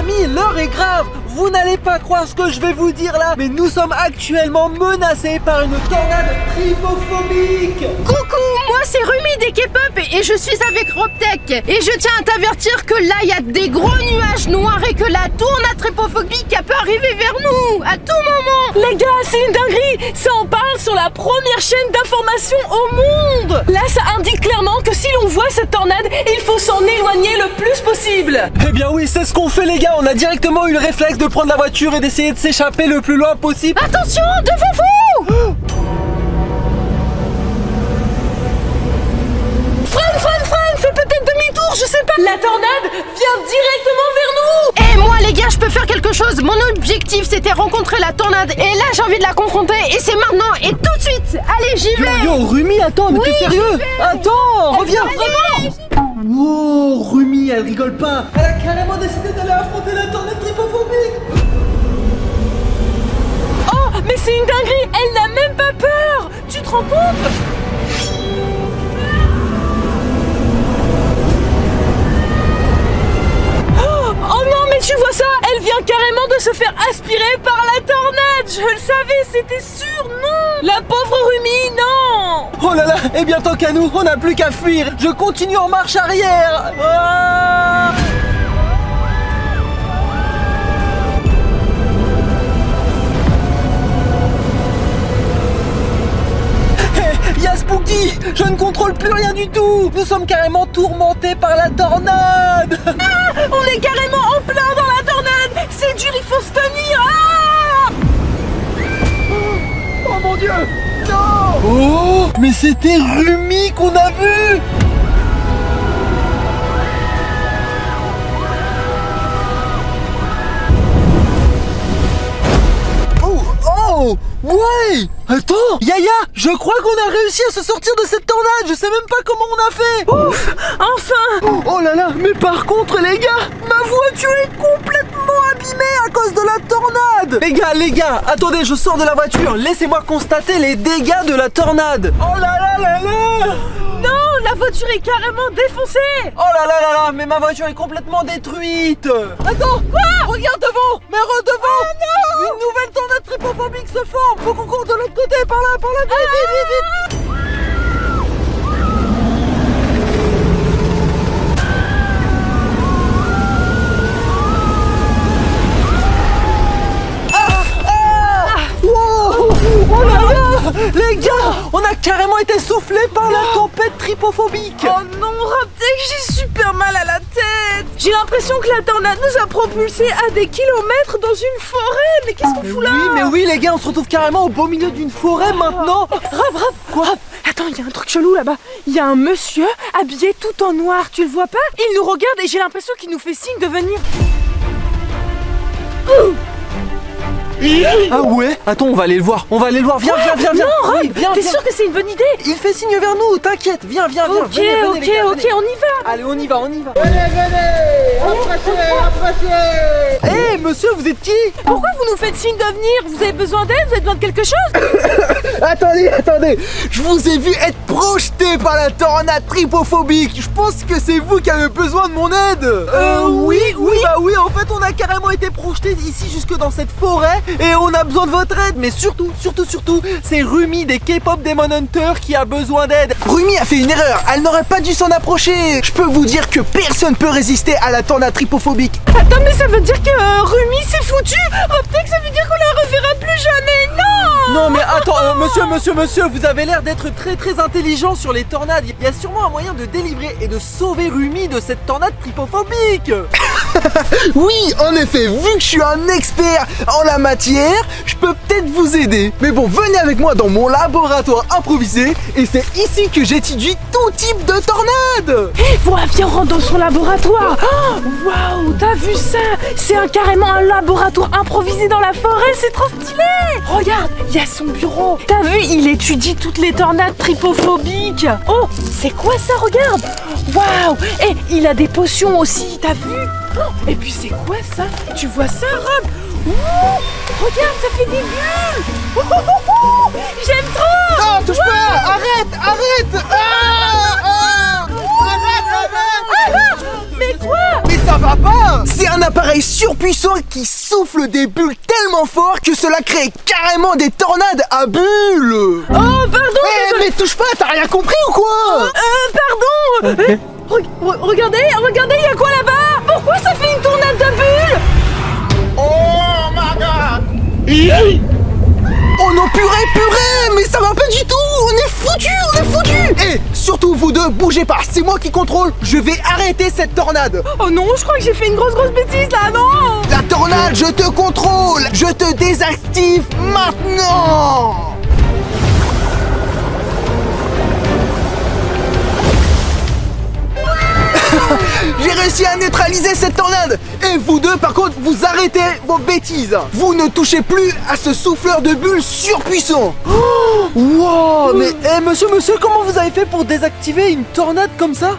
amis, l'heure est grave. Vous n'allez pas croire ce que je vais vous dire là, mais nous sommes actuellement menacés par une tornade tripophobique. Coucou, moi c'est Rumi des K-pop et je suis avec Robtech. Et je tiens à t'avertir que là il y a des gros nuages noirs et que la tornade tripophobique peut arriver vers nous à tout moment. Les gars, c'est une dinguerie. Ça en parle sur la première chaîne d'information au monde. Là, ça indique clairement que si l'on voit cette tornade, il faut s'en éloigner le plus possible. Eh bien oui, c'est ce qu'on fait les gars. On a directement eu le réflexe de prendre la voiture et d'essayer de s'échapper le plus loin possible. Attention, devant vous. Freine, fais peut-être demi-tour, je sais pas. La tornade vient directement vers nous. Et moi les gars, je peux faire quelque chose. Mon objectif c'était rencontrer la tornade. Et là j'ai envie de la confronter. Et c'est maintenant et tout de suite. Allez, j'y vais. Yo, Rumi, attends, mais t'es sérieux? Attends, reviens. Wow, Rumi, elle rigole pas. Elle a carrément décidé d'aller affronter la tornade tripophobique. Oh, mais c'est une dinguerie. Elle n'a même pas peur. Tu te rends compte? Oh non, mais tu vois ça? Elle vient carrément de se faire aspirer par la tornade. Je le savais, c'était sûr, non. La pauvre Rumi, non. Oh là là, et bien tant qu'à nous, on n'a plus qu'à fuir. Je continue en marche arrière. Ah. Y'a Spooky! Je ne contrôle plus rien du tout! Nous sommes carrément tourmentés par la tornade! Ah, on est carrément en plein dans la tornade. C'est dur, il faut se tenir. Ah. Oh mon Dieu! Non! Oh! Mais c'était Rumi qu'on a vu! Oh! Ouais! Attends! Yaya! Je crois qu'on a réussi à se sortir de cette tornade! Je sais même pas comment on a fait! Ouf! Enfin! Oh là là! Mais par contre, les gars! Ma voiture est complètement abîmée à cause de la tornade! Les gars! Attendez, je sors de la voiture! Laissez-moi constater les dégâts de la tornade! Oh là là là là! Non, la voiture est carrément défoncée. Oh là là là là! Mais ma voiture est complètement détruite! Attends! Quoi? Regarde devant! Mais redevant! Oh non! Une nouvelle tornade tripophobique se forme! Faut qu'on court de l'autre côté! Par là! Vite! Wow! Oh là là! Les gars! On a carrément été soufflés par la tempête tripophobique! Oh non, Robtech, j'ai super mal à la tête. J'ai l'impression que la tornade nous a propulsés à des kilomètres dans une forêt. Mais qu'est-ce qu'on fout là? Oui, mais oui, les gars, on se retrouve carrément au beau milieu d'une forêt maintenant! Rob, attends, il y a un truc chelou là-bas. Il y a un monsieur habillé tout en noir, tu le vois pas? Il nous regarde et j'ai l'impression qu'il nous fait signe de venir. Ah ouais? Attends, on va aller le voir, Viens! Non, Rob, Oui, viens, t'es viens. sûr que c'est une bonne idée? Il fait signe vers nous, t'inquiète, viens, Ok, venez, les gars, on y va. Allez, on y va. Venez, approchez. Eh, monsieur, vous êtes qui? Pourquoi vous nous faites signe de venir? Vous avez besoin d'aide? Vous avez besoin de quelque chose? Attendez, je vous ai vu être projeté par la tornade tripophobique. Je pense que c'est vous qui avez besoin de mon aide. Oui, bah oui, en fait, on a carrément été projetés ici jusque dans cette forêt et on a besoin de votre aide, mais surtout, c'est Rumi des K-pop Demon Hunter qui a besoin d'aide. Rumi a fait une erreur, elle n'aurait pas dû s'en approcher. Je peux vous dire que personne peut résister à la tornade tripophobique. Attends, mais ça veut dire que Rumi s'est foutu? Robtech, ça veut dire qu'on la reverra plus jamais? Non! Non mais attends, monsieur, vous avez l'air d'être très intelligent sur les tornades. Il y a sûrement un moyen de délivrer et de sauver Rumi de cette tornade tripophobique. Oui, en effet, vu que je suis un expert en la matière, je peux peut-être vous aider. Mais bon, venez avec moi dans mon laboratoire improvisé et c'est ici que j'étudie tout type de tornades. Voilà, viens, on rentre dans son laboratoire. Oh, waouh, t'as vu ça? C'est carrément un laboratoire improvisé dans la forêt, c'est trop stylé. Regarde, il y a son bureau. T'as vu, il étudie toutes les tornades tripophobiques. Oh, c'est quoi ça? Regarde. Waouh, et il a des potions aussi, t'as vu? Oh, et puis c'est quoi ça? Tu vois ça, Rob? Ouh, regarde, ça fait des bulles. Oh, oh, oh, oh, j'aime trop. Non, touche pas. Arrête. Arrête. Mais quoi? Mais ça va pas. C'est un appareil surpuissant qui souffle des bulles tellement fort que cela crée carrément des tornades à bulles. Oh, pardon. Mais touche pas, t'as rien compris ou quoi? Pardon. Regardez, il y a quoi là-bas? Pourquoi ça fait une tornade de bulles? Oh my god! Oh non, purée, mais ça va pas du tout. On est foutus. Et surtout vous deux, bougez pas, c'est moi qui contrôle. Je vais arrêter cette tornade. Oh non, je crois que j'ai fait une grosse bêtise là, non. La tornade, je te contrôle. Je te désactive maintenant. J'ai réussi à neutraliser cette tornade. Et vous deux, par contre, vous arrêtez vos bêtises. Vous ne touchez plus à ce souffleur de bulles surpuissant. Wow, mais monsieur, comment vous avez fait pour désactiver une tornade comme ça?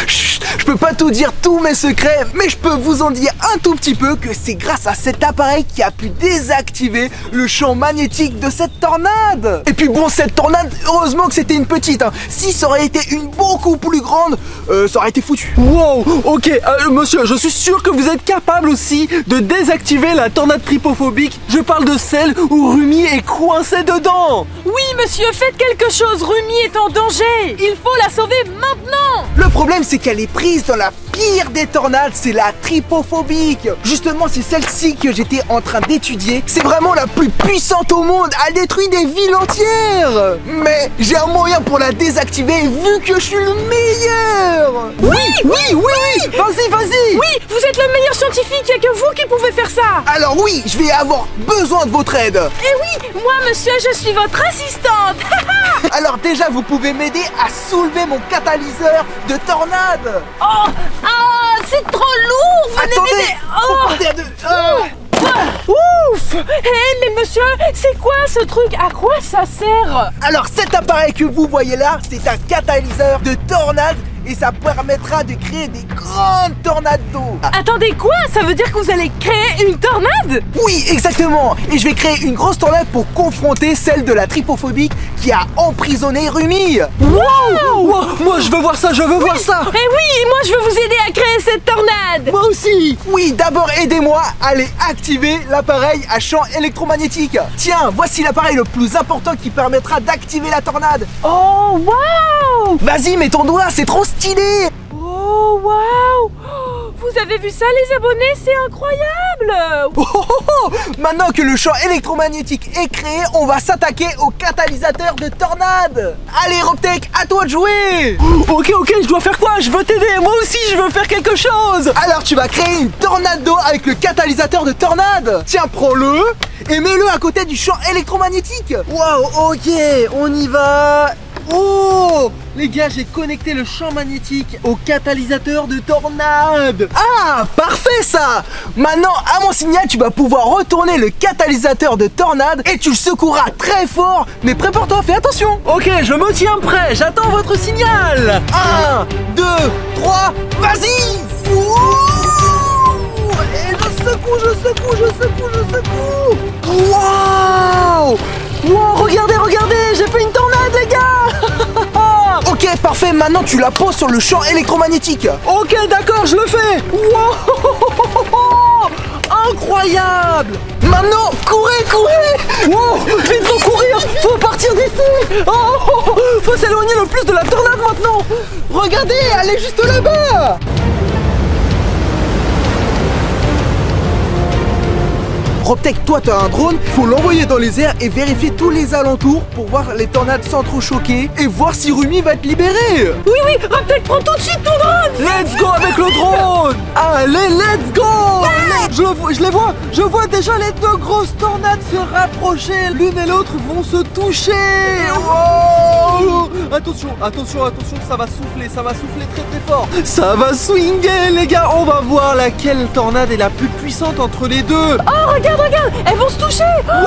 Chut, je peux pas tout dire tous mes secrets, mais je peux vous en dire un tout petit peu que c'est grâce à cet appareil qui a pu désactiver le champ magnétique de cette tornade. Et puis bon, cette tornade, heureusement que c'était une petite, hein. Si ça aurait été une beaucoup plus grande, ça aurait été foutu. Wow, ok, monsieur, je suis sûr que vous êtes capable aussi de désactiver la tornade tripophobique. Je parle de celle où Rumi est coincé dedans. Oui, monsieur, faites quelque chose. Rumi est en danger. Il faut la sauver maintenant. Le problème, c'est qu'elle est prise dans la pire des tornades, c'est la tripophobique. Justement, c'est celle-ci que j'étais en train d'étudier. C'est vraiment la plus puissante au monde. Elle détruit des villes entières. Mais j'ai un moyen pour la désactiver vu que je suis le meilleur. Oui. Vas-y. Oui, vous êtes le meilleur scientifique. Il n'y a que vous qui pouvez faire ça. Alors oui, je vais avoir besoin de votre aide. Eh oui, moi, monsieur, je suis votre assistante. Alors déjà, vous pouvez m'aider à soulever mon catalyseur de tornade. Oh, c'est trop lourd. Venez Attendez, m'aider. faut porter à deux. Ouf. Mais monsieur, c'est quoi ce truc? À quoi ça sert? Alors cet appareil que vous voyez là, c'est un catalyseur de tornade et ça permettra de créer des grandes tornades d'eau. Attendez, quoi? Ça veut dire que vous allez créer une tornade? Oui, exactement. Et je vais créer une grosse tornade pour confronter celle de la tripophobique qui a emprisonné Rumi. Wow, moi je veux voir ça, Eh oui, et moi je veux vous aider à créer cette tornade. Moi aussi. Oui, d'abord aidez-moi à aller activer l'appareil à champ électromagnétique. Tiens, voici l'appareil le plus important qui permettra d'activer la tornade. Oh, waouh. Vas-y, mets ton doigt, c'est trop stylé. Oh, waouh. Vous avez vu ça, les abonnés? C'est incroyable. Maintenant que le champ électromagnétique est créé, on va s'attaquer au catalyseur de tornade. Allez, Robtech, à toi de jouer. Ok, je dois faire quoi? Je veux t'aider, moi aussi je veux faire quelque chose. Alors tu vas créer une tornade d'eau avec le catalyseur de tornade. Tiens, prends-le et mets-le à côté du champ électromagnétique. Wow, ok, on y va. Oh, les gars, j'ai connecté le champ magnétique au catalyseur de tornade. Ah, parfait ça. Maintenant, à mon signal, tu vas pouvoir retourner le catalyseur de tornade et tu le secoueras très fort. Mais prépare-toi, fais attention. Ok, je me tiens prêt, j'attends votre signal. 1, 2, 3, vas-y. Et je secoue. Waouh. Wow, regardez, j'ai fait une tornade, les gars. Ok, parfait, maintenant tu la poses sur le champ électromagnétique. Ok, d'accord, je le fais. Wow, incroyable. Maintenant, courez. Wow, vite, faut courir, faut partir d'ici. Oh, faut s'éloigner le plus de la tornade maintenant. Regardez, elle est juste là-bas. Robtech, toi t'as un drone, faut l'envoyer dans les airs et vérifier tous les alentours pour voir les tornades sans trop choquer et voir si Rumi va être libéré. Oui, Robtech, prends tout de suite ton drone. Let's go avec le drone. Allez, let's go. Je vois déjà les deux grosses tornades se rapprocher. L'une et l'autre vont se toucher. Wow. Attention, ça va souffler très fort. Ça va swinger, les gars. On va voir laquelle tornade est la plus puissante entre les deux. Oh, regarde, elles vont se toucher. Wow.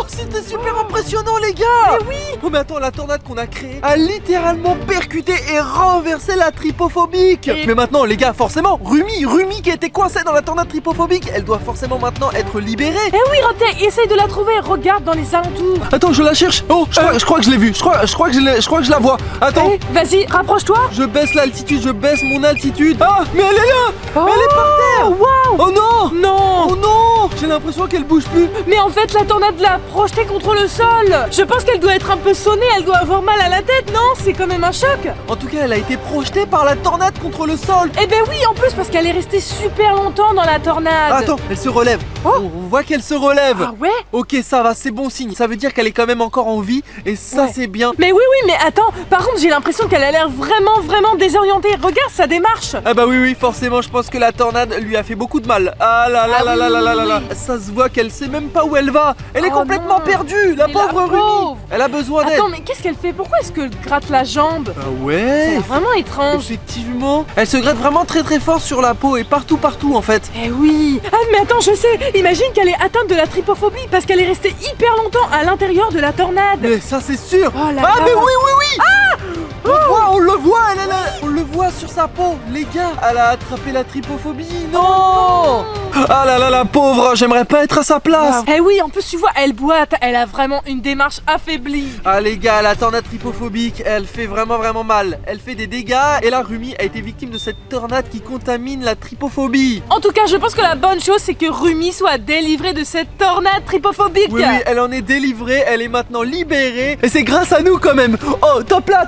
C'était c'était super impressionnant, les gars. Mais oui. Oh, mais attends, la tornade qu'on a créée a littéralement percuté et renversé la tripophobique. Et- Mais maintenant, les gars, forcément, Rumi qui était coincée dans la tornade tripophobique, elle doit forcément maintenant être libérée. Eh oui, Roptek, essaye de la trouver. Regarde dans les alentours. Attends, je la cherche. Oh, je crois que je l'ai vue. Je crois que je la vois. Attends. Eh, vas-y, rapproche-toi. Je baisse l'altitude, je baisse mon altitude. Ah, mais elle est là. Oh, Elle est par terre. Waouh. Oh non. Non. Oh non. J'ai l'impression qu'elle bouge plus. Mais en fait, la tornade l'a projetée contre le sol. Je pense qu'elle doit être un peu sonnée. Elle doit avoir mal à la tête, non? C'est quand même un choc. En tout cas, elle a été projetée par la tornade contre le sol. Eh ben oui, en plus, parce qu'elle est restée super longtemps dans la tornade. Ah, attends, elle se relève. Oh. On voit qu'elle se relève. Ah ouais? Ok, ça va, c'est bon signe. Ça veut dire qu'elle est quand même encore en vie et ça, Ouais. c'est bien. Mais oui, mais attends, par contre, j'ai l'impression qu'elle a l'air vraiment désorientée. Regarde sa démarche. Ah bah oui, forcément, je pense que la tornade lui a fait beaucoup de mal. Ah là là Ah là là oui, là là oui, là là. oui. Ça se voit qu'elle sait même pas où elle va. Elle est Oh complètement non. perdue, la Mais la pauvre Rumi. pauvre. Elle a besoin d'aide. Attends, mais qu'est-ce qu'elle fait? Pourquoi est-ce qu'elle gratte la jambe? Ah ouais. C'est vraiment étrange. Effectivement, elle se gratte vraiment très fort sur la peau et partout en fait. Eh oui. Ah, mais attends, je sais. Imagine qu'elle est atteinte de la trypophobie parce qu'elle est restée hyper longtemps à l'intérieur de la tornade. Mais ça c'est sûr. Oh là Ah là. mais oui. On le voit, on le voit sur sa peau. Les gars, elle a attrapé la trypophobie. Non. Ah là là, la pauvre. J'aimerais pas être à sa place. Eh oui, en plus, tu vois, elle boite. Elle a vraiment une démarche affaiblie. Ah les gars, la tornade tripophobique, elle fait vraiment mal. Elle fait des dégâts et la Rumi a été victime de cette tornade qui contamine la trypophobie. En tout cas, je pense que la bonne chose, c'est que Rumi soit délivrée de cette tornade tripophobique. Oui, elle en est délivrée, elle est maintenant libérée et c'est grâce à nous quand même. Oh, top là,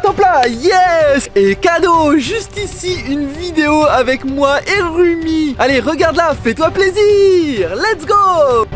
yes. Et cadeau, juste ici, une vidéo avec moi et Rumi. Allez, regarde là, fais-toi plaisir. Let's go.